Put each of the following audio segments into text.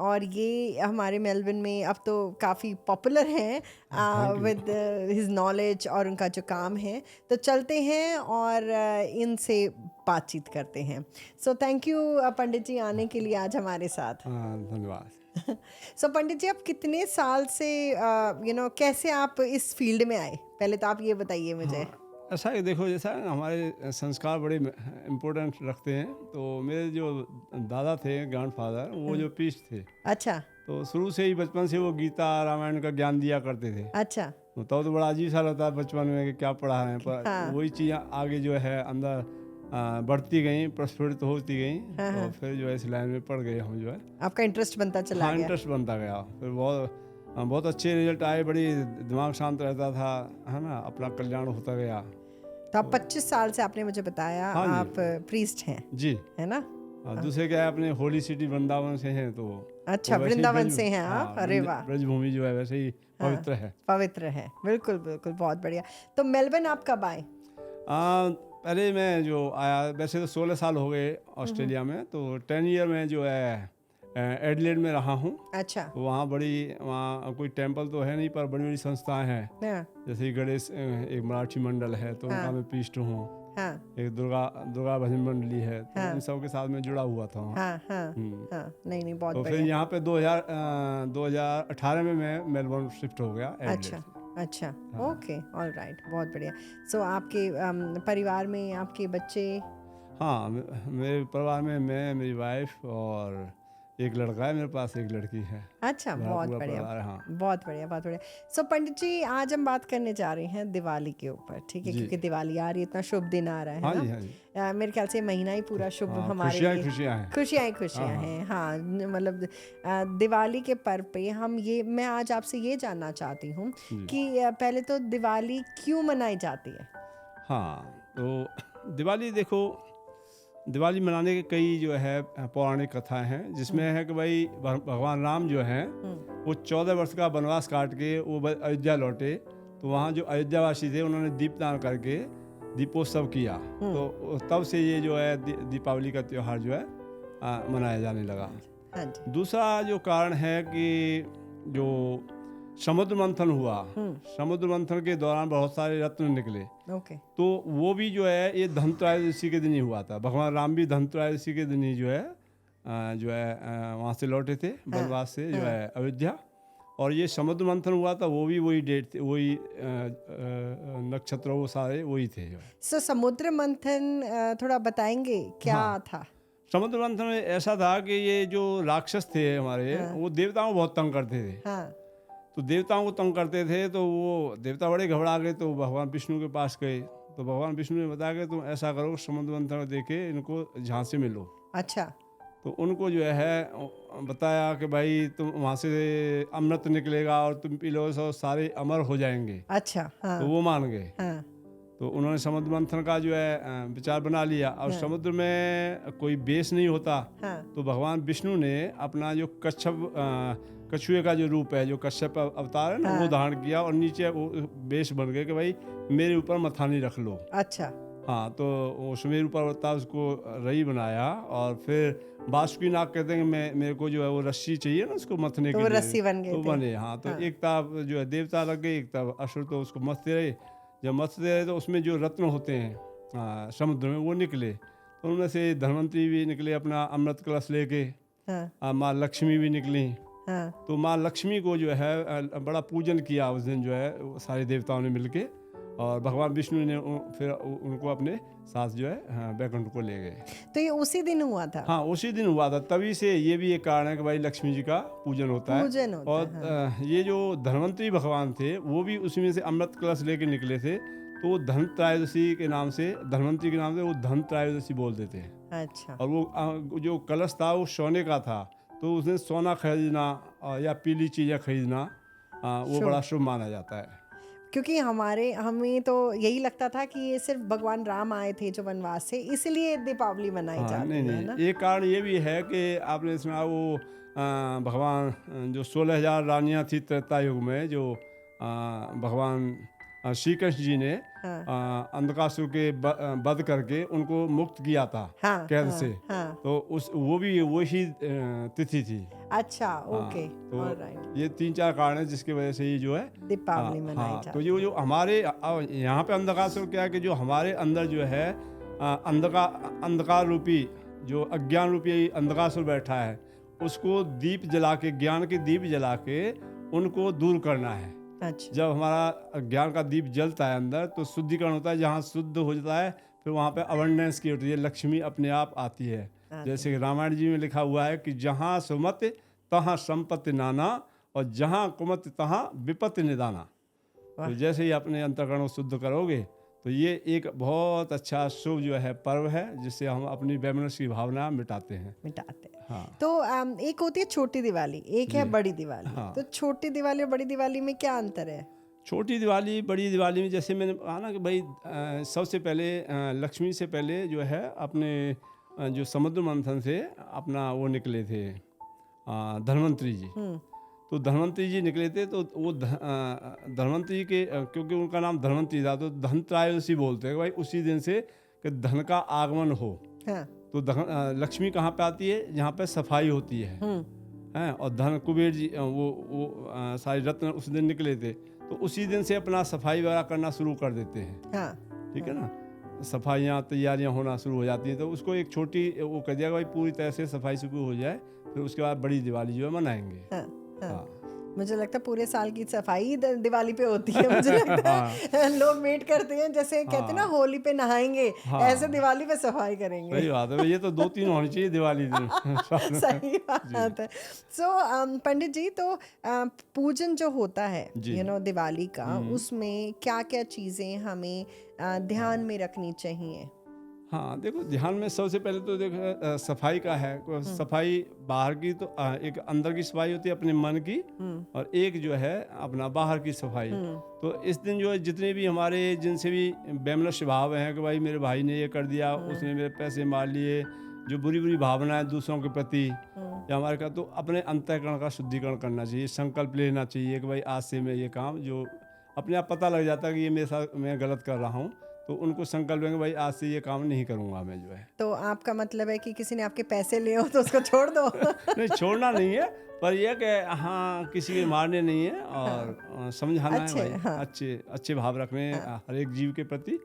और ये हमारे मेलबर्न में अब तो काफ़ी पॉपुलर हैं विद हिज नॉलेज और उनका जो काम है। तो चलते हैं और इनसे बातचीत करते हैं। सो थैंक यू पंडित जी आने के लिए आज हमारे साथ। धन्यवाद। सो पंडित जी, आप कितने साल से कैसे आप इस फील्ड में आए, पहले तो आप ये बताइए मुझे। ऐसा है, देखो जैसा हमारे संस्कार बड़े इम्पोर्टेंट रखते हैं। तो मेरे जो दादा थे, ग्रैंडफादर, वो जो पीस्ट थे, अच्छा तो शुरू से ही बचपन से वो गीता रामायण का ज्ञान दिया करते थे। अच्छा। तो बड़ा अजीब सा लगता है बचपन में कि क्या पढ़ा है, पर हाँ। वही चीज़ आगे जो है अंदर बढ़ती गई, प्रस्फुटित होती गई। हाँ। तो फिर जो है इस लाइन में पढ़ गए हम, जो है आपका इंटरेस्ट बनता चला गया। इंटरेस्ट बनता गया। फिर बहुत अच्छे रिजल्ट आए, बड़ी दिमाग शांत रहता था, है ना, अपना कल्याण होता गया। तो आप 25 साल से, आपने मुझे बताया, हाँ आप प्रीस्ट हैं जी, है ना। दूसरे क्या है, अपने होली सिटी वृंदावन से हैं। तो अच्छा, वृंदावन से हैं आप। अरे वाह, ब्रजभूमि जो है वैसे ही पवित्र है। पवित्र है, बिल्कुल बिल्कुल, बहुत बढ़िया। तो मेलबर्न आप कब आए? पहले मैं जो आया, वैसे तो 16 साल हो गए ऑस्ट्रेलिया में। तो 10 ईयर में जो है एडलेड में रहा हूँ। अच्छा। तो वहाँ कोई टेम्पल तो है नहीं, पर बड़ी बड़ी संस्थाएं हैं। जैसे गणेश, एक मराठी मंडल है, तो उनका मैं पीस्ट हूँ। एक दुर्गा भजन मंडली है, तो इन सब के साथ में जुड़ा हुआ था। नहीं बहुत तो बढ़िया। फिर यहाँ पे 2018 में मैं मेलबर्न शिफ्ट हो गया। अच्छा, ओके, ऑल राइट, बहुत बढ़िया। सो आपके परिवार में आपके बच्चे? हाँ, मेरे परिवार में मैं, मेरी वाइफ और एक लड़का है मेरे पास, एक लड़की है। अच्छा, बहुत बढ़िया। हाँ। बहुत बढ़िया, बहुत बढ़िया। सो पंडित जी, आज हम बात करने जा रहे हैं दिवाली के ऊपर, ठीक है, क्योंकि दिवाली आ रही है, इतना शुभ दिन आ रहा है। हाँ ना? जी, हाँ जी। मेरे ख्याल से महीना ही पूरा शुभ हमारे लिए। खुशियाँ हैं। हाँ, मतलब दिवाली के पर्व पे मैं आज आपसे ये जानना चाहती हूँ कि पहले तो दिवाली क्यों मनाई जाती है? हाँ, तो दिवाली, देखो, दिवाली मनाने के कई जो है पौराणिक कथाएं हैं, जिसमें है कि भाई भगवान राम जो हैं वो 14 वर्ष का वनवास काट के वो अयोध्या लौटे। तो वहाँ जो अयोध्यावासी थे, उन्होंने दीपदान करके दीपोत्सव किया। तो तब से ये जो है दीपावली का त्यौहार जो है मनाया जाने लगा। दूसरा जो कारण है कि जो समुद्र मंथन हुआ, समुद्र मंथन के दौरान बहुत सारे रत्न निकले। तो वो भी जो है ये धनत्रयोदशी के दिन ही हुआ था। भगवान राम भी धनत्रयोदशी के दिन ही जो है वहाँ से लौटे थे वनवास से, जो है अयोध्या। और ये समुद्र मंथन हुआ था, वो भी वही डेट थे, वही नक्षत्र, वो सारे वही थे। सो समुद्र मंथन थोड़ा बताएंगे क्या था? समुद्र मंथन में ऐसा था कि ये जो राक्षस थे हमारे, वो देवताओं को बहुत तंग करते थे। तो देवताओं को तंग करते थे, तो वो देवता बड़े घबरा गए। तो भगवान विष्णु के पास गए। तो भगवान विष्णु ने बताया कि तुम ऐसा करो, समुद्र मंथन देके इनको झांसे में लो। अच्छा। तो उनको जो है बताया कि भाई तुम वहाँ से अमृत निकलेगा और तुम पी लो, तो सारे अमर हो जाएंगे। अच्छा। तो वो मान गए। तो उन्होंने समुद्र मंथन का जो है विचार बना लिया। और समुद्र में कोई बेस नहीं होता। तो भगवान विष्णु ने अपना जो कछुए का जो रूप है, जो कश्यप अवतार है ना, वो धारण किया और नीचे वो बेस बन गए कि भाई मेरे ऊपर मथानी रख लो। अच्छा। हाँ, तो वो सुमेरु पर्वत था, उसको रई बनाया। और फिर बासुकी नाग कहते हैं कि मेरे को जो है वो रस्सी चाहिए ना उसको मथने के लिए, रस्सी बन गए, तो बने। हाँ, तो एक तरफ जो है देवता लग गए, एक तरफ असुर, तो उसको मथते रहे। जब मथते रहे तो उसमें जो रत्न होते हैं समुद्र में, वो निकले। तो उनमें से धनवंतरी भी निकले अपना अमृत कलश लेके। माँ लक्ष्मी भी निकली। तो माँ लक्ष्मी को जो है बड़ा पूजन किया उस दिन, जो है सारे देवताओं ने मिलके। और भगवान विष्णु ने फिर उनको अपने साथ जो है बैकुंठ को ले गए। तो ये उसी दिन हुआ था? हाँ, उसी दिन हुआ था। तभी से ये भी एक कारण है कि भाई लक्ष्मी जी का पूजन होता है। और ये जो धनवंतरी भगवान थे, वो भी उसी में से अमृत कलश लेके निकले थे। तो धन त्रयोदशी के नाम से, धनवंतरी के नाम से वो धन त्रयोदशी बोल देते हैं। अच्छा। और वो जो कलश था वो सोने का था, तो उसने सोना खरीदना या पीली चीज़ें खरीदना वो शुभ। बड़ा शुभ माना जाता है। क्योंकि हमें तो यही लगता था कि ये सिर्फ भगवान राम आए थे जो वनवास से, इसलिए दीपावली मनाई हाँ, जाती नहीं है नहीं, ना। एक कारण ये भी है कि आपने सुना वो भगवान जो 16,000 रानियां थी त्रेता युग में, जो भगवान श्री कृष्ण जी ने हाँ अंधकासुर के वध करके उनको मुक्त किया था हाँ कैद हाँ से। हाँ। तो वो भी वही तिथि थी। अच्छा, हाँ, ओके, तो ऑलराइट। ये 3-4 कारण है जिसकी वजह से ये जो है दीपावली मनाई हाँ, तो जाती ये जो हमारे यहाँ पे अंधकासुर क्या है कि जो हमारे अंदर जो है अंधकार रूपी जो अज्ञान रूपी अंधकासुर बैठा है, उसको दीप जला के, ज्ञान के दीप जला के उनको दूर करना है। अच्छा। जब हमारा ज्ञान का दीप जलता है अंदर, तो शुद्धिकरण होता है। जहाँ शुद्ध हो जाता है फिर वहाँ पे अबंडेंस की होती है, लक्ष्मी अपने आप आती है। जैसे कि रामायण जी में लिखा हुआ है कि जहाँ सुमत तहाँ संपत्ति नाना, और जहाँ कुमत तहाँ विपत्ति निदाना। तो जैसे ही अपने अंतःकरण को शुद्ध करोगे, तो ये एक बहुत अच्छा शुभ जो है पर्व है, जिससे हम अपनी वैमनस्य की भावना मिटाते हैं। हाँ। तो एक होती है छोटी दिवाली, एक है बड़ी दिवाली। हाँ। तो छोटी दिवाली और बड़ी दिवाली में क्या अंतर है? छोटी दिवाली बड़ी दिवाली में जैसे मैंने कहा ना कि भाई सबसे पहले लक्ष्मी से पहले जो है अपने जो समुद्र मंथन से अपना वो निकले थे धन्वंतरी जी। तो धन्वंतरी जी निकले थे, तो वो धन्वंतरी के क्योंकि उनका नाम धन्वंतरी था, तो धन त्रयोदशी बोलते हैं भाई उसी दिन से कि धन का आगमन हो। हाँ। तो लक्ष्मी कहाँ पे आती है? जहाँ पे सफाई होती है हैं। और धन कुबेर जी वो सारे रत्न उस दिन निकले थे, तो उसी दिन से अपना सफाई वगैरह करना शुरू कर देते हैं। हाँ। ठीक है ना, सफाइयाँ तैयारियाँ होना शुरू हो जाती हैं। तो उसको एक छोटी वो कह दिया भाई पूरी तरह से सफाई शुरू हो जाए, फिर उसके बाद बड़ी दिवाली जो है मनाएंगे। हाँ। हाँ। मुझे लगता है पूरे साल की सफाई दिवाली पे होती है। मुझे लगता है लोग वेट करते हैं, जैसे कहते हैं ना होली पे नहाएंगे, ऐसे दिवाली पे सफाई करेंगे। सही बात है, ये तो 2-3 होनी चाहिए दिवाली दिन। सही बात है। सो पंडित जी, तो पूजन जो होता है दिवाली का, उसमें क्या क्या चीज़ें हमें ध्यान में रखनी चाहिए? हाँ, देखो ध्यान में सबसे पहले तो देखो सफाई का है। सफाई बाहर की, तो एक अंदर की सफाई होती है अपने मन की, और एक जो है अपना बाहर की सफाई। तो इस दिन जो है जितने भी हमारे जिनसे भी वैमनस्य भाव हैं कि भाई मेरे भाई ने ये कर दिया, उसने मेरे पैसे मार लिए, जो बुरी बुरी भावनाएं दूसरों के प्रति या हमारे का, तो अपने अंतःकरण का शुद्धिकरण करना चाहिए। संकल्प लेना चाहिए कि भाई आज से मैं ये काम, जो अपने आप पता लग जाता है कि ये मेरे साथ मैं गलत कर रहा हूँ, तो उनको संकल्प लेंगे भाई आज से ये काम नहीं करूँगा मैं जो है। तो आपका मतलब है कि किसी ने आपके पैसे लिए हो तो उसको छोड़ दो? नहीं, छोड़ना नहीं है, पर यह कि हाँ किसी के मारने नहीं है, और समझाना है भाई। हाँ। अच्छे भाव रखने हर एक जीव के प्रति।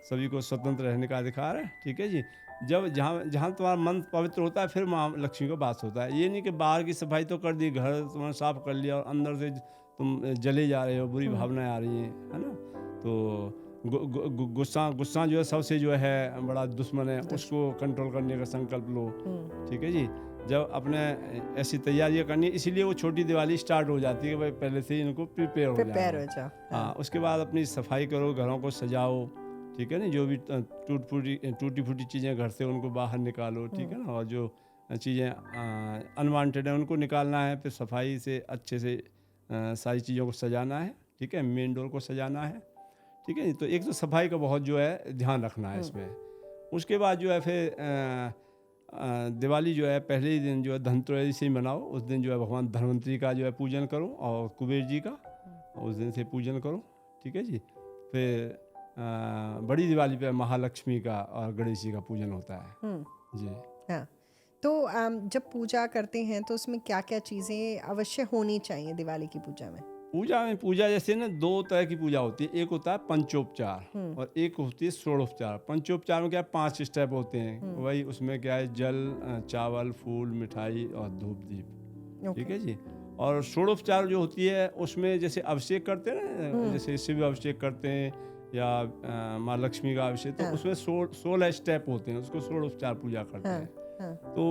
सभी को स्वतंत्र रहने का अधिकार है। ठीक है जी। जब जहाँ तुम्हारा मन पवित्र होता है, फिर माँ लक्ष्मी का वास होता है। ये नहीं कि बाहर की सफाई तो कर दी, घर तुम्हारा साफ कर लिया, और अंदर से तुम जले जा रहे हो, बुरी भावनाएं आ रही हैं, है ना। तो गुस्सा जो है सबसे जो है बड़ा दुश्मन है, उसको कंट्रोल करने का संकल्प लो। ठीक है जी। जब अपने ऐसी तैयारियां करनी, इसीलिए वो छोटी दिवाली स्टार्ट हो जाती है कि भाई पहले से ही इनको प्रिपेयर हो जाओ। हाँ, उसके बाद अपनी सफाई करो, घरों को सजाओ। ठीक है ना, जो भी टूटी फूटी चीज़ें घर से उनको बाहर निकालो। ठीक है ना, और जो चीज़ें अनवांटेड हैं उनको निकालना है। फिर सफाई से अच्छे से सारी चीज़ों को सजाना है। ठीक है, मेन डोर को सजाना है। ठीक है, तो एक तो सफाई का बहुत जो है ध्यान रखना है इसमें। उसके बाद जो है फिर दिवाली जो है पहले ही दिन जो है धनत्रयोदशी मनाओ। उस दिन जो है भगवान धन्वंतरी का जो है पूजन करो, और कुबेर जी का उस दिन से पूजन करो। ठीक है जी। फिर बड़ी दिवाली पे महालक्ष्मी का और गणेश जी का पूजन होता है जी। हाँ। तो जब पूजा करते हैं तो उसमें क्या क्या चीज़ें अवश्य होनी चाहिए दिवाली की पूजा में? पूजा जैसे ना 2 तरह की पूजा होती है। एक होता है पंचोपचार, और एक होती है षोडोपचार। पंचोपचार में क्या 5 स्टेप होते हैं भाई। उसमें क्या है, जल, चावल, फूल, मिठाई और धूप दीप। ठीक है जी। और षोडोपचार जो होती है उसमें जैसे अभिषेक करते हैं ना, जैसे शिव अभिषेक करते हैं या माँ लक्ष्मी का अभिषेक, तो उसमें 16 स्टेप होते हैं, उसको षोडोपचार पूजा करते हैं। हाँ। तो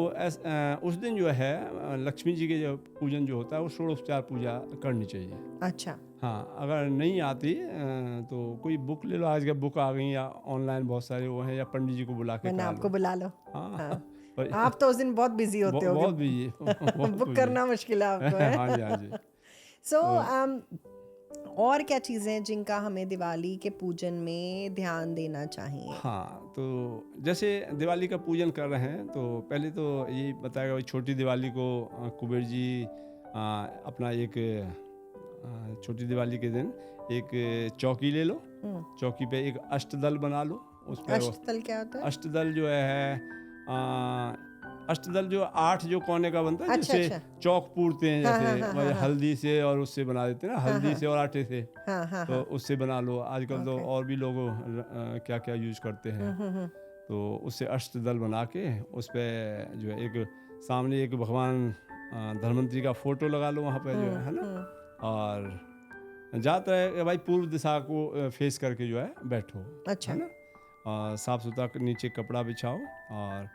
उस दिन जो है लक्ष्मी जी के जो पूजन जो होता है वो षोडशोपचार पूजा करनी चाहिए। अच्छा। हाँ, अगर नहीं आती तो कोई बुक ले लो, आज के बुक आ गई या ऑनलाइन बहुत सारे वो हैं, या पंडित जी को बुला के वरना करा आपको लो। बुला लो। हाँ, हाँ। पर आप तो उस दिन बहुत बिजी होते होगे। बहुत बिजी बहुत बुक करना मुश्किल है आपको, है? हाँ जी, हाँ जी। सो और क्या चीज़ें हैं जिनका हमें दिवाली के पूजन में ध्यान देना चाहिए? हाँ, तो जैसे दिवाली का पूजन कर रहे हैं तो पहले तो यही बताएगा भाई, छोटी दिवाली को कुबेर जी अपना एक छोटी दिवाली के दिन एक चौकी ले लो, चौकी पे एक अष्टदल बना लो। उस पे अष्टदल क्या होता है? अष्टदल जो है अष्टदल जो 8 जो कोने का बनता है, अच्छा, जिससे अच्छा। चौक पूरते हैं, हाँ, जैसे हाँ, हाँ, वही हाँ। हल्दी से और उससे बना देते हैं ना, हल्दी से और आटे से। हाँ, हाँ, तो हाँ। उससे बना लो। आजकल तो ओके। और भी लोग क्या क्या यूज करते हैं। तो उससे अष्टदल बना के उस पे जो है एक सामने एक भगवान धन्वंतरी का फोटो लगा लो वहाँ पे, जो है ना। और ज़्यादातर है कि भाई पूर्व दिशा को फेस करके जो है बैठो, अच्छा। है ना। और साफ सुथरा नीचे कपड़ा बिछाओ, और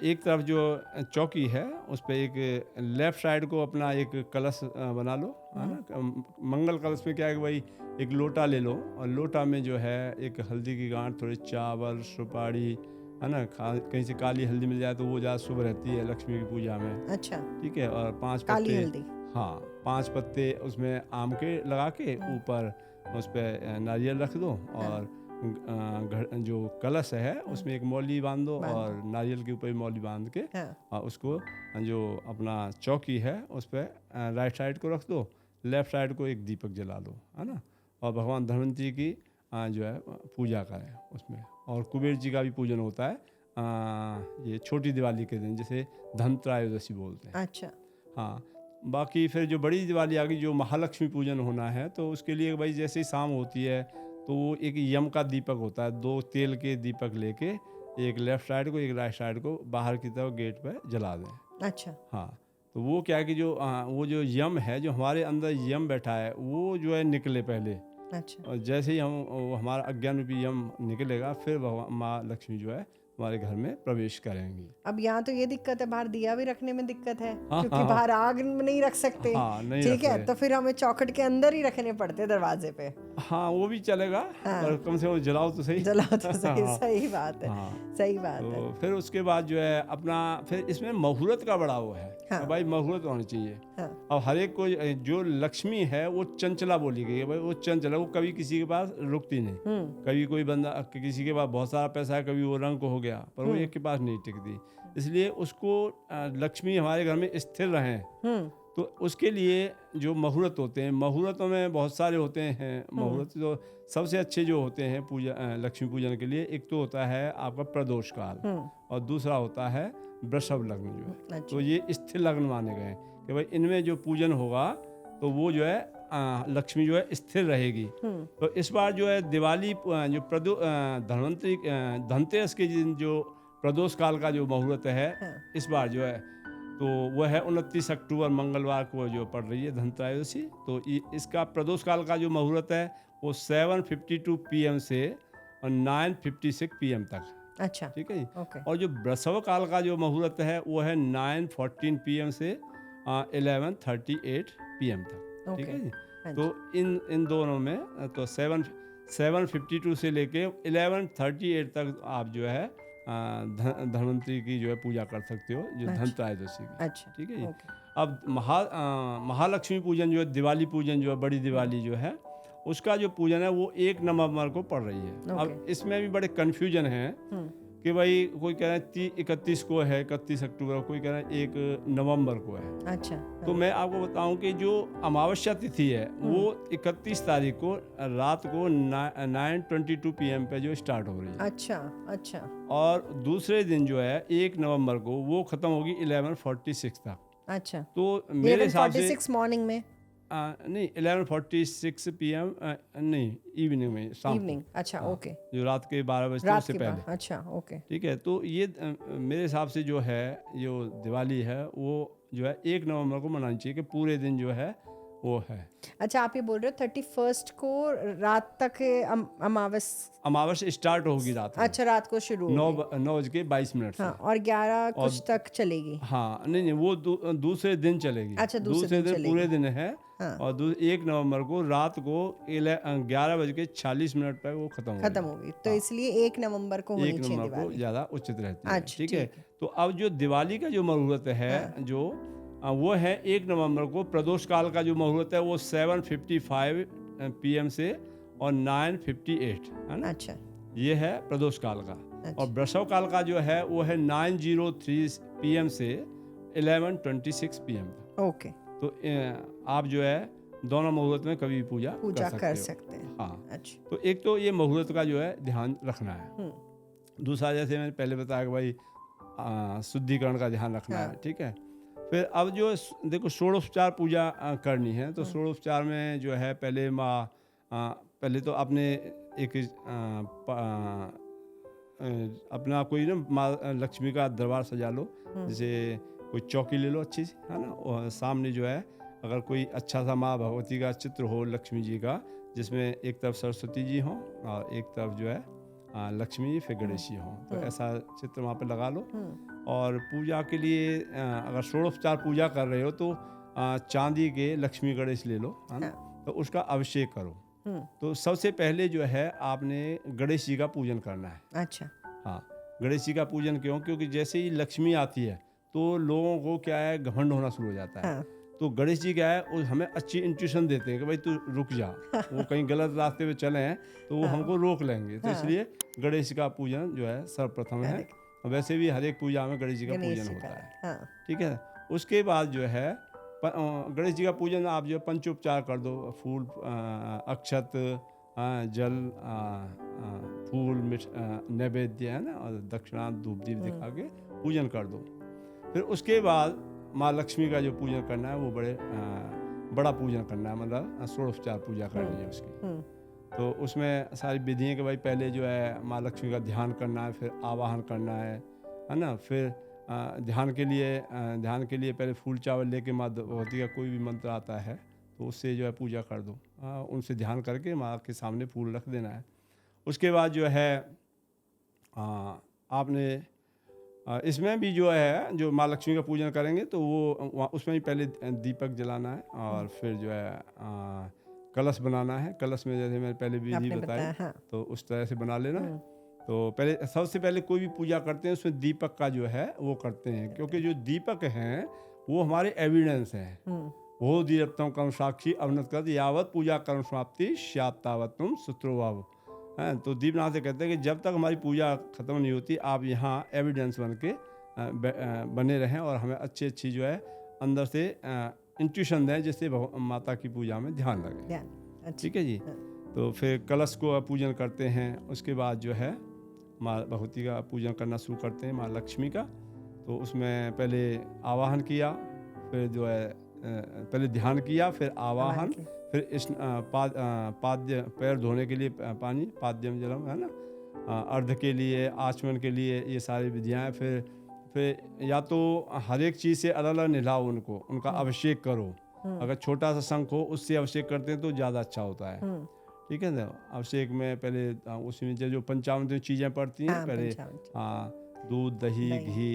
एक तरफ जो चौकी है उस पे एक लेफ्ट साइड को अपना एक कलश बना लो, है ना। मंगल कलश में क्या है कि भाई एक लोटा ले लो, और लोटा में जो है एक हल्दी की गांठ, थोड़े चावल, सुपारी, है ना। कहीं से काली हल्दी मिल जाए तो वो ज़्यादा शुभ रहती है लक्ष्मी की पूजा में। अच्छा। ठीक है। और 5 काली पत्ते, हल्दी। हाँ 5 पत्ते उसमें आम के लगा के ऊपर उस पर नारियल रख दो, और जो कलश है उसमें एक मौली बांध दो, और नारियल के ऊपर मौली बांध के और उसको जो अपना चौकी है उस पर राइट साइड को रख दो, लेफ्ट साइड को एक दीपक जला लो, है ना। और भगवान धन्वंतरी की जो है पूजा करें उसमें। और कुबेर जी का भी पूजन होता है ये छोटी दिवाली के दिन, जिसे धन त्रयोदशी बोलते हैं। अच्छा। हाँ, बाकी फिर जो बड़ी दिवाली आ गई, जो महालक्ष्मी पूजन होना है, तो उसके लिए भाई जैसे ही शाम होती है तो वो एक यम का दीपक होता है, 2 तेल के दीपक लेके एक लेफ्ट साइड को एक राइट साइड को बाहर की तरफ गेट पर जला दें। अच्छा। हाँ, तो वो क्या है कि जो वो जो यम है, जो हमारे अंदर यम बैठा है, वो जो है निकले पहले। अच्छा। और जैसे ही हमारा अज्ञान रूपी यम निकलेगा, फिर भगवान माँ लक्ष्मी जो है हमारे घर में प्रवेश करेंगी। अब यहाँ तो ये दिक्कत है, बाहर दिया भी रखने में दिक्कत है, हाँ, क्योंकि हाँ, बाहर आग नहीं रख सकते। हाँ, नहीं ठीक रख है, रहे। तो फिर हमें चौखट के अंदर ही रखने पड़ते दरवाजे पे। हाँ, वो भी चलेगा। हाँ। पर कम से कम जलाओ तो सही। जलाओ तो सही। हाँ, सही बात है। हाँ। सही बात तो है। फिर उसके बाद जो है अपना, फिर इसमें मुहूर्त का बड़ा वो है। हाँ। भाई मुहूर्त होना चाहिए। हाँ। अब हर एक को जो लक्ष्मी है वो चंचला बोली गई है भाई, वो चंचला, वो कभी किसी के पास रुकती नहीं। कभी कोई बंदा, किसी के पास बहुत सारा पैसा है, कभी वो रंग हो गया, पर वो एक के पास नहीं टिकती। इसलिए उसको लक्ष्मी हमारे घर में स्थिर रहें, तो उसके लिए जो मुहूर्त होते हैं, मुहूर्तों में बहुत सारे होते हैं मुहूर्त। जो सबसे अच्छे जो होते हैं पूजा लक्ष्मी पूजन के लिए, एक तो होता है आपका प्रदोष काल, और दूसरा होता है वृषभ लग्न जो है। अच्छा। तो ये स्थिर लग्न माने गए कि भाई इनमें जो पूजन होगा तो वो जो है लक्ष्मी जो है स्थिर रहेगी। तो इस बार जो है दिवाली जो धन्वंतरी धनतेरस के दिन जो प्रदोष काल का जो मुहूर्त है, इस बार जो है तो वह है 29 अक्टूबर मंगलवार को जो पड़ रही है धन त्रयोदशी। तो इसका प्रदोष काल का जो मुहूर्त है वो 7:52 PM से और 9:56 PM तक। अच्छा। ठीक है जी। ओके। और जो वृषभ काल का जो मुहूर्त है वो है 9:14 PM से 11:38 PM तक। ठीक है जी। तो इन दोनों में तो 7:52 से लेके 11:38 तक आप जो है धन्वंतरी की जो है पूजा कर सकते हो, जो धन त्रयोदशी की। अच्छा। ठीक है जी। अब महालक्ष्मी पूजन जो है, दिवाली पूजन जो है, बड़ी दिवाली जो है, उसका जो पूजन है वो 1 नवंबर को पड़ रही है। अब इसमें भी बड़े कन्फ्यूजन है कि भाई कोई कह रहा है 31 को है, 31 अक्टूबर, कोई कह रहा है 1 नवंबर को है। अच्छा। तो मैं आपको बताऊं कि जो अमावस्या तिथि है वो 31 तारीख को रात को 9:22 PM पे जो स्टार्ट हो रही है। अच्छा। अच्छा। और दूसरे दिन जो है 1 नवंबर को वो खत्म होगी 11:46 तक। अच्छा। तो मेरे हिसाब से 11:46 मॉर्निंग में नहीं, 11:46 PM नहीं, इवनिंग में, शाम इवनिंग। अच्छा। ओके। जो रात के 12 बजे उससे पहले। अच्छा। ओके। ठीक है। तो ये मेरे हिसाब से जो है जो दिवाली है वो जो है 1 नवंबर को मनानी चाहिए, कि पूरे दिन जो है वो है। अच्छा, आप ये बोल रहे हो 31st को रात तक अमावस्या स्टार्ट होगी रात में। अच्छा, रात को शुरू होगी 9:22 से। हाँ, और 11 कुछ तक चलेगी। हाँ, नहीं वो दूसरे दिन चलेगी। अच्छा, दूसरे दिन पूरे दिन है। हाँ। और 1 नवंबर को रात को 11:46 पर वो खत्म होगी। तो इसलिए 1 नवंबर को होनी चाहिए 1 नवंबर को ज़्यादा उचित रहती है। ठीक है। तो अब जो दिवाली का जो मुहूर्त है जो वो है 1 नवंबर को। प्रदोष काल का जो मुहूर्त है वो 7:55 PM से और 9:58 है ना। अच्छा, ये है प्रदोष काल का। और वृषभ काल का जो है वो है 9:03 PM से 11:26 PM तक। ओके। तो आप जो है दोनों मुहूर्त में कभी भी पूजा कर सकते हैं। हाँ। अच्छा। तो एक तो ये मुहूर्त का जो है ध्यान रखना है। दूसरा, जैसे मैंने पहले बताया कि भाई शुद्धिकरण का ध्यान रखना है। ठीक है। फिर अब जो देखो षोडशोपचार पूजा करनी है, तो षोडशोपचार में जो है पहले तो आपने एक अपना कोई ना माँ लक्ष्मी का दरबार सजा लो। जैसे कोई चौकी ले लो अच्छी सी, है ना। और सामने जो है अगर कोई अच्छा सा माँ भगवती का चित्र हो, लक्ष्मी जी का, जिसमें एक तरफ सरस्वती जी हों और एक तरफ जो है लक्ष्मी जी फिर गणेश जी हों, तो ऐसा चित्र वहाँ पे लगा लो। और पूजा के लिए अगर षोडशोपचार पूजा कर रहे हो तो चांदी के लक्ष्मी गणेश ले लो, है ना। तो उसका अभिषेक करो। तो सबसे पहले जो है आपने गणेश जी का पूजन करना है। अच्छा। हाँ, गणेश जी का पूजन क्यों? क्योंकि जैसे ही लक्ष्मी आती है तो लोगों को क्या है, घमंड होना शुरू हो जाता है। तो गणेश जी क्या है, वो हमें अच्छी इंट्यूशन देते हैं कि भाई तू रुक जा, वो कहीं गलत रास्ते पे चले हैं तो वो हमको रोक लेंगे। तो इसलिए गणेश जी का पूजन जो है सर्वप्रथम है। वैसे भी हर एक पूजा में गणेश जी का पूजन होता है। ठीक है। उसके बाद जो है गणेश जी का पूजन आप जो पंचोपचार कर दो। फूल, अक्षत, जल, फूल, नैवेद्य, है ना, और दक्षिणा धूप दीप दिखा के पूजन कर दो। फिर उसके बाद माँ लक्ष्मी का जो पूजन करना है वो बड़ा पूजन करना है, मतलब षोडशोपचार पूजा करनी है उसकी। तो उसमें सारी विधियाँ कि भाई पहले जो है माँ लक्ष्मी का ध्यान करना है, फिर आवाहन करना है ना। फिर ध्यान के लिए पहले फूल चावल लेके माँ भगवती का कोई भी मंत्र आता है तो उससे जो है पूजा कर दो। उनसे ध्यान करके माँ के सामने फूल रख देना है। उसके बाद जो है आपने इसमें भी जो है जो माँ लक्ष्मी का पूजन करेंगे तो वो उसमें भी पहले दीपक जलाना है और फिर जो है कलश बनाना है। कलश में जैसे मैंने पहले विधि बताई तो उस तरह से बना लेना। तो पहले सबसे पहले कोई भी पूजा करते हैं उसमें दीपक का जो है वो करते हैं, क्योंकि जो दीपक हैं वो हमारे एविडेंस हैं। वो दीप्तम कर्म साक्षी अवनत कर यावत पूजा कर्म समाप्ति स्यात् तावत तुम सुत्रोभाव है। तो दीपनाथ से कहते हैं कि जब तक हमारी पूजा खत्म नहीं होती आप यहाँ एविडेंस बन के बने रहें और हमें अच्छी जो है अंदर से इंट्यूशन दें जिससे माता की पूजा में ध्यान लगे। ठीक है जी। तो फिर कलश को पूजन करते हैं। उसके बाद जो है माँ भगवती का पूजन करना शुरू करते हैं, माँ लक्ष्मी का। तो उसमें पहले आवाहन किया, फिर जो है पहले ध्यान किया, फिर आवाहन, फिर पाद्य पैर धोने के लिए पानी, पाद्यम जलम, है ना, अर्ध के लिए, आचमन के लिए, ये सारी विधियाँ हैं। फिर या तो हर एक चीज़ से अलग अलग नहलाओ उनको, उनका अभिषेक करो। अगर छोटा सा शंख हो उससे अभिषेक करते हैं तो ज़्यादा अच्छा होता है। ठीक है ना। अभिषेक में पहले उसमें जो पंचामृत चीज़ें पड़ती हैं पहले दूध, दही, घी,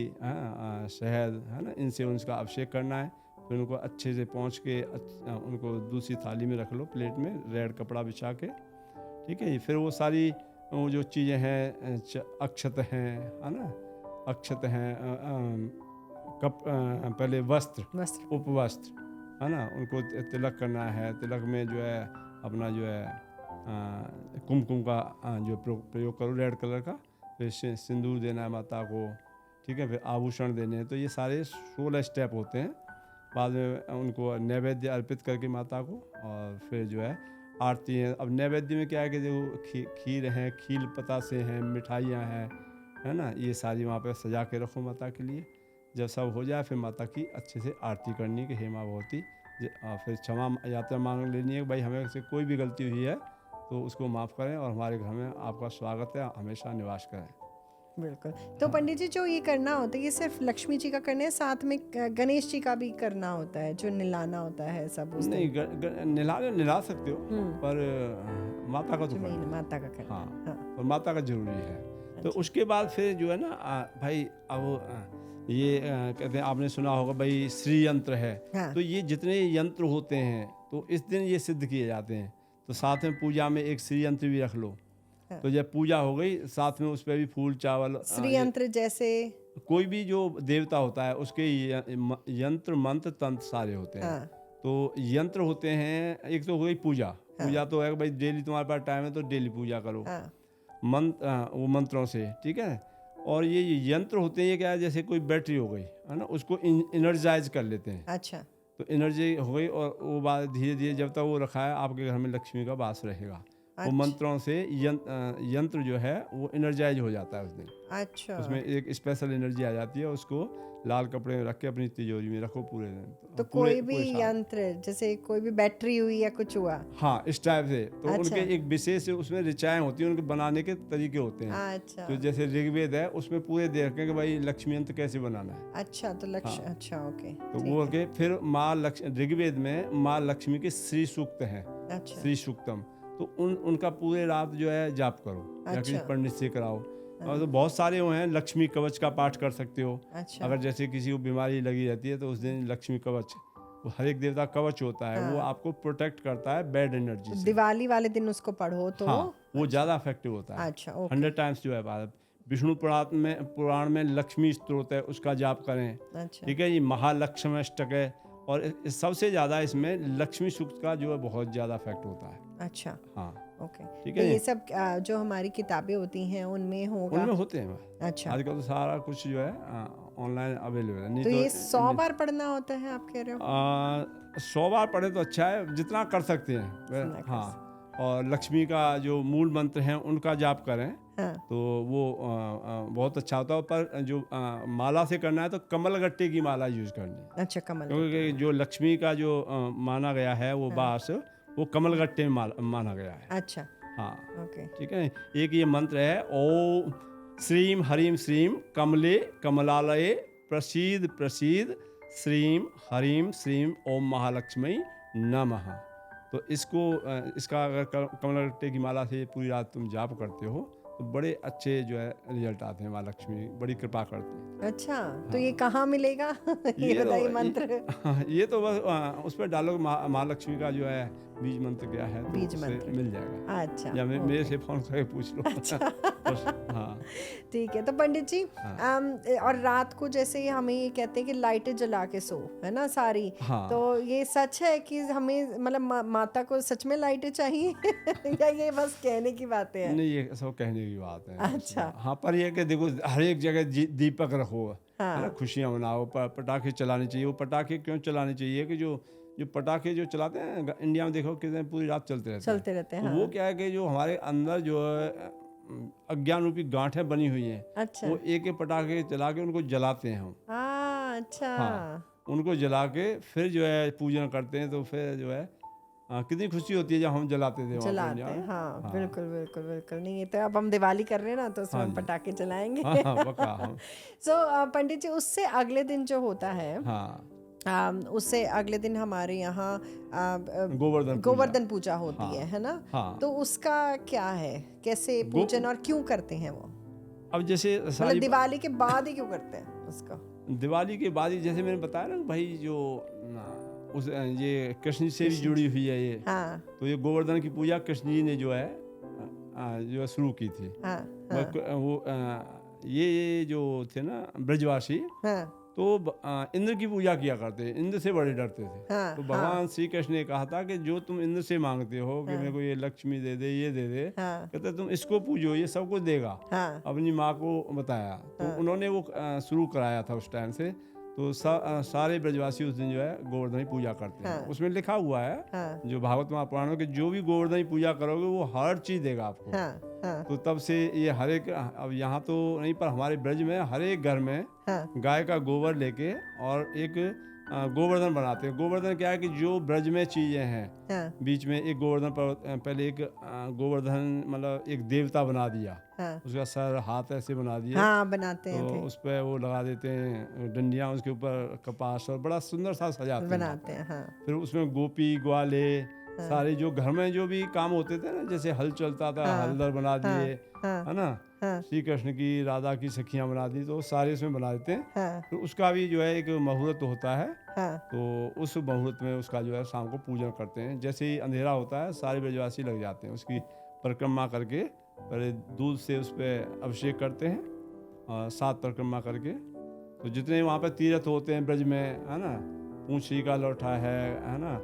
शहद, है ना, इनसे उनका अभिषेक करना है। फिर उनको अच्छे से पोंछ के उनको दूसरी थाली में रख लो, प्लेट में रेड कपड़ा बिछा के। ठीक है। फिर वो सारी वो जो चीज़ें हैं, अक्षत हैं, है ना, अक्षत हैं, पहले वस्त्र, उपवस्त्र, है ना, उनको तिलक करना है। तिलक में जो है अपना जो है कुमकुम का जो प्रयोग करो, रेड कलर का। फिर सिंदूर देना है माता को। ठीक है। फिर आभूषण देने हैं। तो ये सारे 16 स्टेप होते हैं। बाद में उनको नैवेद्य अर्पित करके माता को, और फिर जो है आरती है। अब नैवेद्य में क्या है कि जो खीर है, खील पतासे हैं, मिठाइयाँ हैं, है ना, ये सारी वहाँ पे सजा के रखो माता के लिए। जब सब हो जाए फिर माता की अच्छे से आरती करनी है कि हे माँ भगवती, फिर क्षमा यात्रा मांग लेनी है कि भाई हमें से कोई भी गलती हुई है तो उसको माफ़ करें और हमारे घर में आपका स्वागत है, हमेशा निवास करें। बिल्कुल। तो पंडित जी जो ये करना होता है ये सिर्फ लक्ष्मी जी का करना है, साथ में गणेश जी का भी करना होता है, जो निलाना होता है सब उस नहीं दिन? निला सकते हो, पर माता का तो जो मेन करना है। माता का करना है। हाँ, हाँ। और माता का जरूरी है। तो अच्छा। उसके बाद फिर जो है ना भाई अब ये कहते हैं, आपने सुना होगा भाई श्री यंत्र है। हाँ। तो ये जितने यंत्र होते हैं तो इस दिन ये सिद्ध किए जाते हैं। तो साथ में पूजा में एक श्री यंत्र भी रख लो। हाँ। तो जब पूजा हो गई साथ में उस पर भी फूल चावल श्री यंत्र जैसे कोई भी जो देवता होता है उसके यंत्र मंत्र तंत्र सारे होते हैं। हाँ। तो यंत्र होते हैं, एक तो हो गई पूजा। पूजा तो है कि भाई डेली तुम्हारे पास टाइम है तो डेली पूजा करो। हाँ। वो मंत्रों से, ठीक है। और ये यंत्र होते हैं, ये क्या है, जैसे कोई बैटरी हो गई है ना, उसको एनर्जाइज कर लेते हैं। अच्छा। तो एनर्जी हो गई और वो बात धीरे धीरे जब तक वो रखा है आपके घर में लक्ष्मी का वास रहेगा। वो मंत्रों से यंत्र जो है वो एनर्जाइज हो जाता है उस दिन। अच्छा। उसमें एक स्पेशल एनर्जी आ जाती है, उसको लाल कपड़े में रख के अपनी तिजोरी में रखो पूरे दिन। तो कोई भी यंत्र जैसे कोई भी बैटरी हुई या कुछ हुआ, हाँ, इस टाइप से। तो अच्छा। उनके एक विशेष उसमें ऋचाएं होती हैं, उनके बनाने के तरीके होते हैं। अच्छा। तो जैसे ऋग्वेद है उसमें पूरे दे रखे कि भाई लक्ष्मी यंत्र कैसे बनाना है। अच्छा। तो लक्ष्य। हाँ। अच्छा, ओके। तो वो के फिर माँ ऋग्वेद में माँ लक्ष्मी के श्री सूक्त हैं। अच्छा। श्री सूक्तम। तो उनका पूरे रात जो है जाप करो या किसी अच्छा। पंडित से कराओ। और तो बहुत सारे वो हैं, लक्ष्मी कवच का पाठ कर सकते हो। अच्छा। अगर जैसे किसी को बीमारी लगी रहती है तो उस दिन लक्ष्मी कवच, वो हर एक देवता कवच होता है। वो आपको प्रोटेक्ट करता है बैड एनर्जी से। दिवाली वाले दिन उसको पढ़ो तो हाँ, वो ज़्यादा इफेक्टिव होता है। अच्छा, ओके। 100 टाइम्स जो है बात। विष्णु पुराण में लक्ष्मी स्तोत्र है, उसका जाप करें। अच्छा। ठीक है, ये महालक्ष्मी अष्टक है। और सबसे ज़्यादा इसमें लक्ष्मी सूक्त का जो है बहुत ज़्यादा इफेक्ट होता है। अच्छा। हाँ, ओके। ठीक तो है। ये सब जो हमारी किताबें होती हैं उनमें होगा? उनमें होते हैं। अच्छा। आजकल तो सारा कुछ जो है ऑनलाइन अवेलेबल है। नहीं तो ये 100 बार पढ़ना होता है आप कह रहे हो? 100 बार पढ़े तो अच्छा है, जितना कर सकते हैं। हाँ, और लक्ष्मी का जो मूल मंत्र हैं उनका जाप करें। हाँ। तो वो बहुत अच्छा होता है। पर जो माला से करना है तो कमल गट्टे की माला यूज करनी है। अच्छा, कमल। क्योंकि जो लक्ष्मी का जो माना गया है वो बास, वो कमल गट्टे में माना गया है। अच्छा। हाँ, ओके। ठीक है। एक ये मंत्र है, ओम श्रीम हरीम श्रीम कमले कमलालये प्रसीद प्रसीद श्रीम हरीम श्रीम ओम महालक्ष्मी नमः। तो इसका अगर कमल गट्टे की माला से पूरी रात तुम जाप करते हो तो बड़े अच्छे जो है रिजल्ट आते हैं। माँ लक्ष्मी बड़ी कृपा करती है। अच्छा। तो ये कहाँ मिलेगा? ये बताइए मंत्र। ये तो बस उस पर डालो महालक्ष्मी का जो है बीज मंत्र क्या है, तो बीज उससे मंत्र मिल जाएगा। अच्छा। या मेरे से फोन करके पूछ लो। हाँ, ठीक है। तो पंडित जी और रात को जैसे हमें ये कहते हैं कि लाइटें जला के सो, है ना सारी। हाँ। तो ये सच है कि हमें मतलब माता को सच में लाइटें चाहिए या ये बस कहने की बातें हैं? नहीं, ये सब कहने की बात है। अच्छा। हाँ, पर ये कि देखो हर एक जगह दीपक रखो, हाँ। है ना, खुशियाँ मनाओ, पटाखे चलाने चाहिए। वो पटाखे क्यों चलाने चाहिए कि जो पटाखे जो चलाते हैं इंडिया में देखो कितने पूरी रात चलते रहते हैं। हाँ। तो वो क्या है कि जो हमारे अंदर जो है अज्ञान रूपी गांठें बनी हुई हैं, अच्छा। वो एक एक पटाखे चला के उनको जलाते हैं हम। अच्छा। हाँ, उनको जला के फिर जो है पूजन करते हैं। तो फिर जो है कितनी खुशी होती है जब हम जलाते थे। जलाते हैं। हाँ, बिल्कुल बिल्कुल बिल्कुल। नहीं, ये तो अब हम दिवाली कर रहे हैं ना, तो उसमें हम पटाखे जलाएंगे। सो पंडित जी उससे अगले दिन जो होता है, उससे अगले दिन हमारे यहाँ गोवर्धन पूजा होती है ना। तो उसका क्या है, कैसे पूजन और क्यों करते हैं वो? अब जैसे मतलब दिवाली के बाद ही क्यों करते हैं उसका? दिवाली के बाद ही, जैसे मैंने बताया ना भाई, जो ये कृष्ण से भी जुड़ी हुई है ये। हाँ। तो ये गोवर्धन की पूजा कृष्ण जी ने जो है शुरू की थी। वो ये जो थे ना ब्रजवासी, तो इंद्र की पूजा किया करते, इंद्र से बड़े डरते थे। तो भगवान श्री कृष्ण ने कहा था कि जो तुम इंद्र से मांगते हो कि मेरे को ये लक्ष्मी दे दे, ये दे दे, कहते तुम इसको पूजो, ये सब कुछ देगा। अपनी माँ को बताया। तो उन्होंने वो शुरू कराया था उस टाइम से। तो सारे ब्रजवासी उस दिन जो है गोवर्धन की पूजा करते हैं। उसमें लिखा हुआ है जो भागवत महापुराणों के, जो भी गोवर्धन की पूजा करोगे वो हर चीज देगा आपको। तो तब से ये हर एक, अब यहाँ तो नहीं पर हमारे ब्रज में हर एक घर में गाय का गोबर लेके और एक गोवर्धन बनाते हैं। गोवर्धन क्या है कि जो ब्रज में चीज़ें हैं, हाँ, बीच में एक गोवर्धन पर्वत, पहले एक गोवर्धन मतलब एक देवता बना दिया, हाँ, उसका सर हाथ ऐसे बना दिए, हाँ बनाते तो हैं थे, उस पर वो लगा देते हैं डंडियाँ, उसके ऊपर कपास, और बड़ा सुंदर सा सजाते हैं वहाँ बनाते पे। हैं, हाँ, फिर उसमें गोपी ग्वाले सारे जो घर में जो भी काम होते थे ना, जैसे हल चलता था, हाँ, हलदर बना दिए, हाँ, है ना, हाँ, श्री कृष्ण की राधा की सखियाँ बना दी, तो सारे इसमें बना देते हैं। हाँ, तो उसका भी जो है एक मुहूर्त होता है, हाँ, तो उस मुहूर्त में उसका जो है शाम को पूजन करते हैं। जैसे ही अंधेरा होता है सारे ब्रजवासी लग जाते हैं उसकी परिक्रमा करके, पहले दूध से उस पर अभिषेक करते हैं और 7 परिक्रमा करके। तो जितने वहाँ पे तीर्थ होते हैं ब्रज में, है ना, पूंछी का लोठा है ना,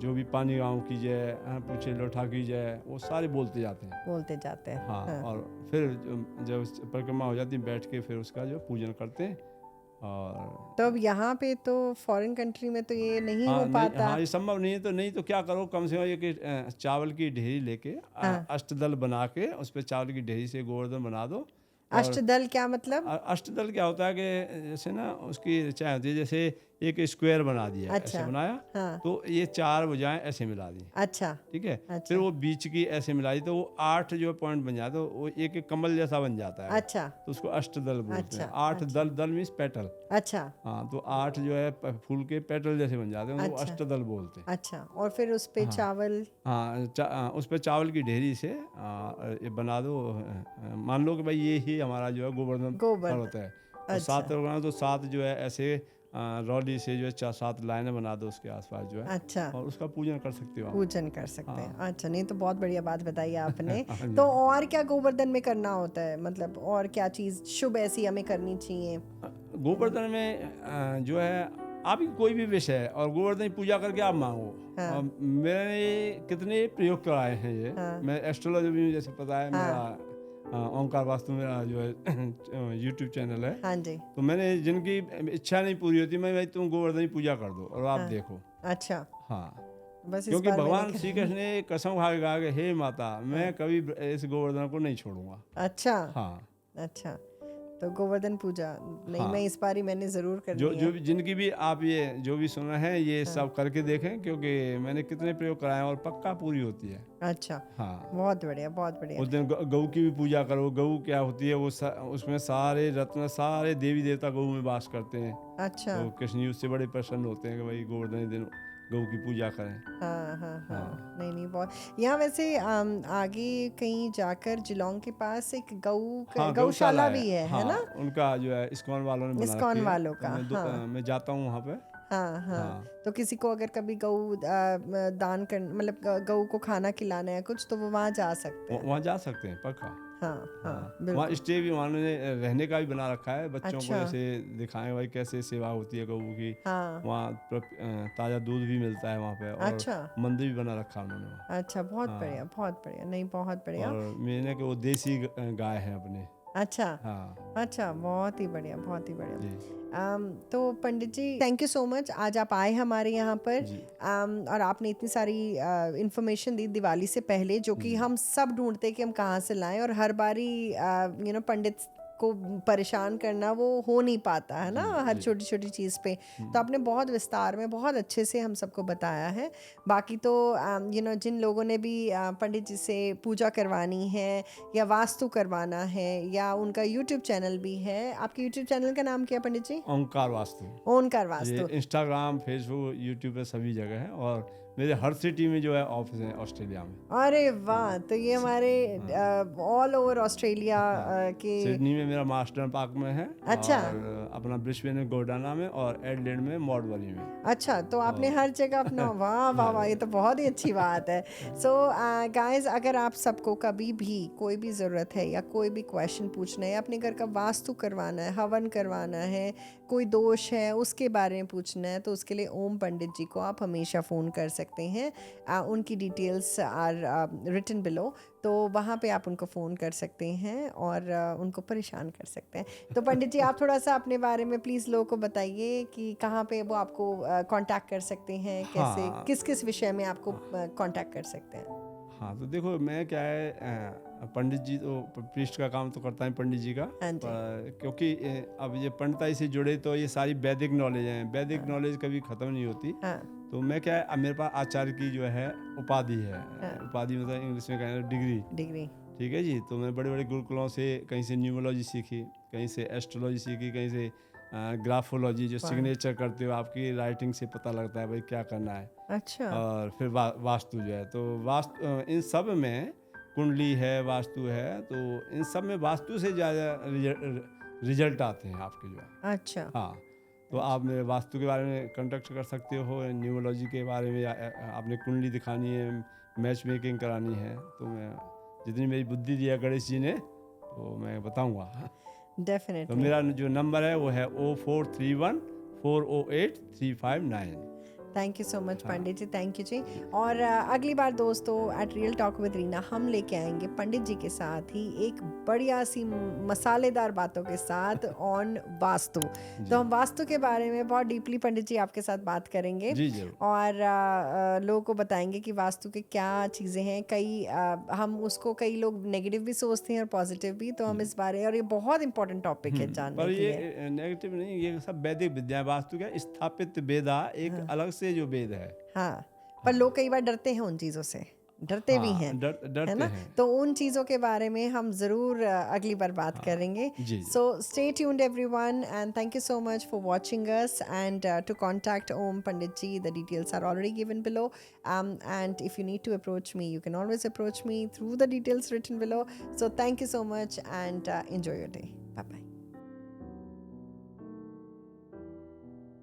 जो भी पानी गाँव की जय, पूछे लोठा की जय, वो सारे बोलते जाते हैं। बोलते जाते हैं, हाँ, हाँ। और फिर जब परिक्रमा हो जाती है बैठ के फिर उसका जो पूजन करते हैं। और तो अब यहाँ पे तो फॉरेन कंट्री में तो ये नहीं हो नहीं, पाता। हाँ, ये संभव नहीं है, तो नहीं तो क्या करो, कम से कम एक चावल की ढेरी लेके हाँ। अष्टदल बना के उस पर चावल की ढेरी से गोवर्धन बना दो। और अष्टदल क्या मतलब? अष्टदल क्या होता है कि जैसे ना उसकी चाय होती है, जैसे एक स्क्वायर बना दिया, अच्छा, ऐसे बनाया, हाँ, तो ये 4 भुजाएं ऐसे मिला दी, अच्छा, ठीक है, अच्छा, फिर वो बीच की ऐसे मिलाई तो वो 8 जो पॉइंट बन जाता है, तो वो एक एक कमल जैसा बन जाता है, अच्छा, तो उसको अष्टदल बोलते अच्छा, हैं। 8 अच्छा, दल, दल मीन्स पेटल, अच्छा, हाँ, तो 8 जो है फूल के पेटल जैसे बन जाते हैं, उनको अच्छा, अष्टदल बोलते हैं। अच्छा, और फिर उस पे हाँ, चावल, हाँ, उस पर चावल की ढेरी से ये बना दो, मान लो कि भाई ये ही हमारा जो है गोवर्धन पर्वत है, तो अच्छा, 7 बनाओ, तो 7 जो है ऐसे रौली से जो है 7 लाइनें बना दो उसके आसपास जो है, अच्छा, और उसका पूजन कर सकते हो आप। पूजन कर सकते हैं। हाँ। अच्छा, नहीं तो बहुत बढ़िया बात बताई आपने। हाँ जी। तो और क्या गोवर्धन में करना होता है, मतलब और क्या चीज़ शुभ ऐसी हमें करनी चाहिए? गोवर्धन में जो है आपकी कोई भी विषय है और गोवर्धन की पूजा करके आप मांगो। हाँ। और मैंने कितने प्रयोग कराए हैं ये, हाँ। मैं एस्ट्रोलॉजी भी जैसे पता है, हाँ। मेरा ओंकार वास्तु मेरा जो है यूट्यूब चैनल है, हाँ जी, तो मैंने जिनकी इच्छा नहीं पूरी होती, मैं भाई तुम गोवर्धन की पूजा कर दो और आप हाँ। देखो। अच्छा, हाँ, बस इस क्योंकि बार मैंने भगवान श्री कृष्ण ने कसम खा के कहा कि हे माता, मैं कभी इस गोवर्धन को नहीं छोड़ूंगा। अच्छा, हाँ, अच्छा, तो गोवर्धन पूजा नहीं, हाँ, मैं इस बार ही मैंने ज़रूर जो करनी जो है। भी जिनकी भी आप ये जो भी सुना है ये सब करके देखें, क्योंकि मैंने कितने प्रयोग कराए हैं और पक्का पूरी होती है। अच्छा, हाँ, बहुत बढ़िया, बहुत बढ़िया। उस दिन गऊ की भी पूजा करो। गऊ क्या होती है, वो उसमें सारे रत्न, सारे देवी देवता गऊ में वास करते हैं, अच्छा, तो कृष्ण जी उससे बड़े प्रसन्न होते हैं कि भाई गोवर्धन दिन गऊ की पूजा करें। हाँ, हाँ, हाँ, हाँ, नहीं नहीं, बहुत। यहाँ वैसे आगे कहीं जाकर जिलोंग के पास एक हाँ, गौशाला भी है हाँ, ना? उनका जो है इस्कॉन वालों ने बना इस्कॉन रखी है, वालों तो का, हाँ, मैं जाता हूँ वहाँ पे। हाँ, हाँ। हाँ, तो किसी को अगर कभी गऊ दान कर, मतलब गऊ को खाना खिलाना है कुछ, तो वो वहाँ जा सकते हैं। वहाँ जा सकते हैं पक्का। हाँ, हाँ, हाँ, वहाँ बिल्कुल। स्टे भी उन्होंने रहने का भी बना रखा है, बच्चों को अच्छा, ऐसे दिखाएं भाई कैसे सेवा होती है गऊ की। हाँ, वहाँ ताज़ा दूध भी मिलता है वहाँ पे, और अच्छा, मंदिर भी बना रखा है उन्होंने वहाँ। अच्छा, बहुत हाँ, बढ़िया, बहुत बढ़िया, नहीं बहुत बढ़िया। और मैंने कि वो देसी गाय है अपने। अच्छा, हाँ अच्छा, बहुत ही बढ़िया, बहुत ही बढ़िया। जी, तो पंडित ji, thank you so much, आज आप आए हमारे यहाँ पर। जी, और आपने इतनी सारी इंफॉर्मेशन दी दिवाली से पहले, जो कि हम सब ढूंढते कि हम कहाँ से लाएं, और हर बारी पंडित को परेशान करना वो हो नहीं पाता है ना, हर छोटी छोटी चीज़ पे। तो आपने बहुत विस्तार में बहुत अच्छे से हम सबको बताया है। बाकी तो जिन लोगों ने भी पंडित जी से पूजा करवानी है या वास्तु करवाना है, या उनका यूट्यूब चैनल भी है। आपके यूट्यूब चैनल का नाम क्या है पंडित जी? ओंकार वास्तु। ओंकार ये वास्तु। इंस्टाग्राम, फेसबुक, यूट्यूब पे सभी जगह है, और मेरे हर सिटी में जो है ऑफिस है ऑस्ट्रेलिया में। अरे वाह, तो ये हमारे ऑल ओवर ऑस्ट्रेलिया के। सिडनी में मेरा मास्टर पार्क में है, अच्छा, और अपना ब्रिस्बेन में गोडाना में, और एडलेड में मॉडबरी में। अच्छा, तो आपने हर जगह अपना, वाह वाह वाह, ये तो बहुत ही अच्छी बात है। सो गाइस, अगर आप सबको कभी भी कोई भी ज़रूरत है या कोई भी क्वेश्चन पूछना है, अपने घर का वास्तु करवाना है, हवन करवाना है, कोई दोष है उसके बारे में पूछना है, तो उसके लिए ओम पंडित जी को आप हमेशा फ़ोन कर सकते हैं। उनकी डिटेल्स आर रिटन बिलो, तो वहाँ पे आप उनको फ़ोन कर सकते हैं और उनको परेशान कर सकते हैं। तो पंडित जी, आप थोड़ा सा अपने बारे में प्लीज़ लोगों को बताइए कि कहाँ पे वो आपको कांटेक्ट कर सकते हैं, कैसे, हाँ, किस किस विषय में आपको कांटेक्ट कर सकते हैं। हाँ, तो देखो मैं क्या है, पंडित जी तो प्रीस्ट का काम तो करता है पंडित जी का, हाँ जी। क्योंकि अब ये पंडिताई से जुड़े तो ये सारी वैदिक नॉलेज है, वैदिक नॉलेज कभी ख़त्म नहीं होती। हाँ तो मैं क्या है, अब मेरे पास आचार्य की जो है उपाधि है, हाँ। उपाधि मतलब इंग्लिश में कहना डिग्री, डिग्री। ठीक है जी। तो मैं बड़े बड़े गुरुकुलों से कहीं से न्यूमोलॉजी सीखी, कहीं से एस्ट्रोलॉजी सीखी, कहीं से ग्राफोलॉजी, जो सिग्नेचर करते हो आपकी राइटिंग से पता लगता है भाई क्या करना है। अच्छा। और फिर वास्तु जो है, तो वास्तु इन सब में कुंडली है, वास्तु है, तो इन सब में वास्तु से ज़्यादा रिजल्ट आते हैं आपके जो है। अच्छा। हाँ, तो आप मेरे वास्तु के बारे में कांटेक्ट कर सकते हो, न्यूमोलॉजी के बारे में आपने कुंडली दिखानी है, मैच मेकिंग करानी है, तो मैं जितनी मेरी बुद्धि दिया गणेश जी ने तो मैं बताऊंगा। तो डेफिनेटली। मेरा जो नंबर है वो है 0431408359। Thank you so much Pandit ji, thank you जी। और अगली बार दोस्तों at real talk with Reena हम लेके आएंगे पंडित जी के साथ ही एक बढ़िया सी मसालेदार बातों के साथ ऑन वास्तु। तो हम वास्तु के बारे में बहुत डीपली पंडित जी आपके साथ बात करेंगे जी जरूर। और लोगों को बताएंगे कि वास्तु के क्या चीज़ें हैं। कई हम उसको कई लोग नेगेटिव भी सोचते हैं और पॉजिटिव भी, तो हम इस बारे, और ये बहुत इंपॉर्टेंट टॉपिक है जानने पर के लिए। ये नेगेटिव नहीं, ये सब वैदिक विद्या है। वास्तु क्या स्थापित वेदा एक अलग से जो वेद है। हाँ, पर लोग कई बार डरते हैं उन चीज़ों से, डरते भी हैं, डरते है ना? हैं। तो उन चीज़ों के बारे में हम ज़रूर अगली बार बात करेंगे। जी। So stay tuned everyone and thank you so much for watching us and to contact Om Pandit ji, the details are already given below, and if you need to approach me you can always approach me through the details written below. So thank you so much and enjoy your day.